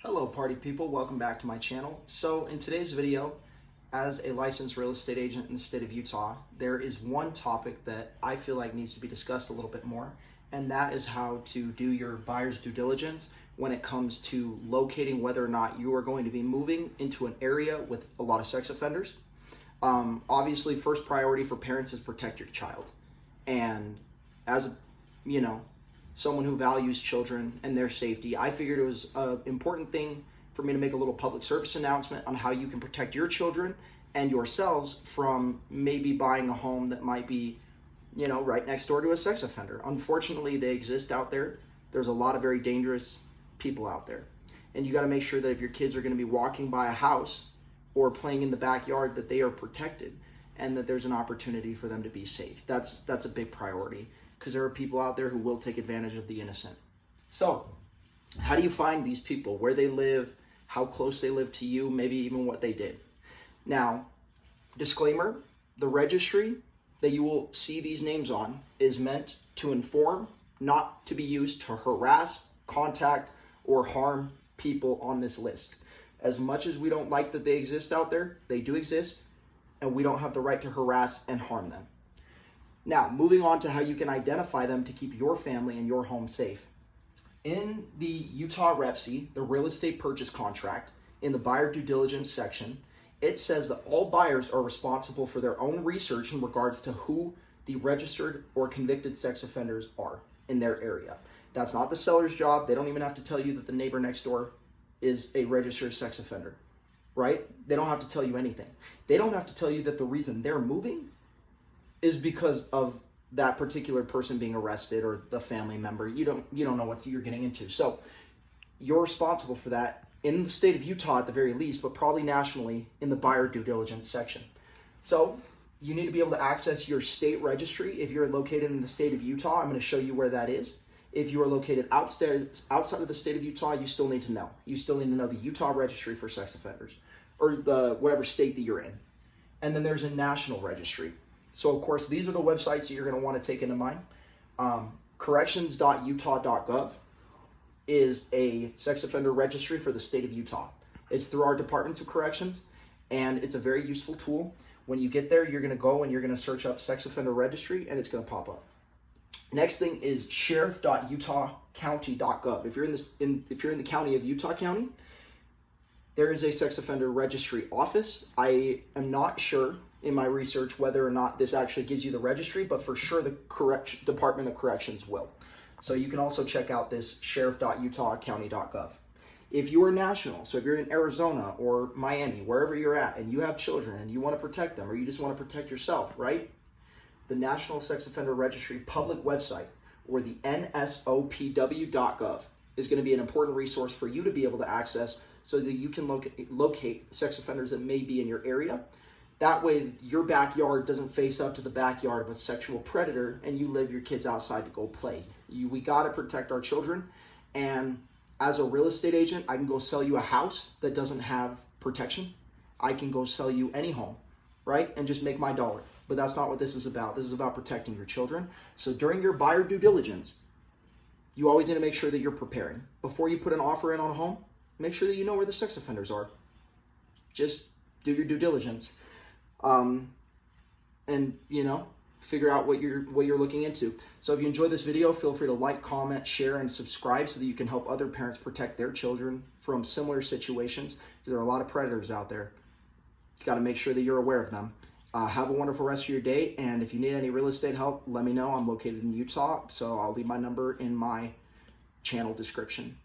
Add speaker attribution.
Speaker 1: Hello party people, welcome back to my channel. So in today's video, as a licensed real estate agent in the state of Utah, there is one topic that I feel like needs to be discussed a little bit more, and that is how to do your buyer's due diligence when it comes to locating whether or not you are going to be moving into an area with a lot of sex offenders. Obviously, first priority for parents is protect your child. And as someone who values children and their safety, I figured it was an important thing for me to make a little public service announcement on how you can protect your children and yourselves from maybe buying a home that might be, right next door to a sex offender. Unfortunately, they exist out there. There's a lot of very dangerous people out there. And you got to make sure that if your kids are going to be walking by a house or playing in the backyard, that they are protected and that there's an opportunity for them to be safe. That's a big priority, because there are people out there who will take advantage of the innocent. So, how do you find these people? Where they live, how close they live to you, maybe even what they did. Now, disclaimer, the registry that you will see these names on is meant to inform, not to be used to harass, contact, or harm people on this list. As much as we don't like that they exist out there, they do exist, and we don't have the right to harass and harm them. Now, moving on to how you can identify them to keep your family and your home safe. In the Utah REPC, the real estate purchase contract, in the buyer due diligence section, it says that all buyers are responsible for their own research in regards to who the registered or convicted sex offenders are in their area. That's not the seller's job. They don't even have to tell you that the neighbor next door is a registered sex offender, right? They don't have to tell you anything. They don't have to tell you that the reason they're moving is because of that particular person being arrested or the family member. You don't know what you're getting into. So you're responsible for that in the state of Utah at the very least, but probably nationally in the buyer due diligence section. So you need to be able to access your state registry. If you're located in the state of Utah, I'm going to show you where that is. If you are located outside of the state of Utah, you still need to know. You still need to know the Utah registry for sex offenders, or the whatever state that you're in. And then there's a national registry. So, of course, these are the websites that you're going to want to take into mind. Corrections.utah.gov is a sex offender registry for the state of Utah. It's through our departments of corrections, and it's a very useful tool. When you get there, you're going to go and you're going to search up sex offender registry, and it's going to pop up. Next thing is sheriff.utahcounty.gov. If you're in the county of Utah County, there is a sex offender registry office. I am not sure in my research whether or not this actually gives you the registry, but for sure the Department of Corrections will. So you can also check out this sheriff.utahcounty.gov. If you are national, so if you're in Arizona or Miami, wherever you're at, and you have children and you want to protect them, or you just want to protect yourself, right? The National Sex Offender Registry public website, or the nsopw.gov, is going to be an important resource for you to be able to access so that you can locate sex offenders that may be in your area. That way, your backyard doesn't face up to the backyard of a sexual predator and you leave your kids outside to go play. We got to protect our children. And as a real estate agent, I can go sell you a house that doesn't have protection. I can go sell you any home, right? And just make my dollar. But that's not what this is about. This is about protecting your children. So during your buyer due diligence, you always need to make sure that you're preparing. Before you put an offer in on a home, make sure that you know where the sex offenders are. Just do your due diligence. And figure out what you're looking into. So if you enjoyed this video, feel free to like, comment, share, and subscribe so that you can help other parents protect their children from similar situations. There are a lot of predators out there. You got to make sure that you're aware of them. Have a wonderful rest of your day, and if you need any real estate help, let me know. I'm located in Utah, so I'll leave my number in my channel description.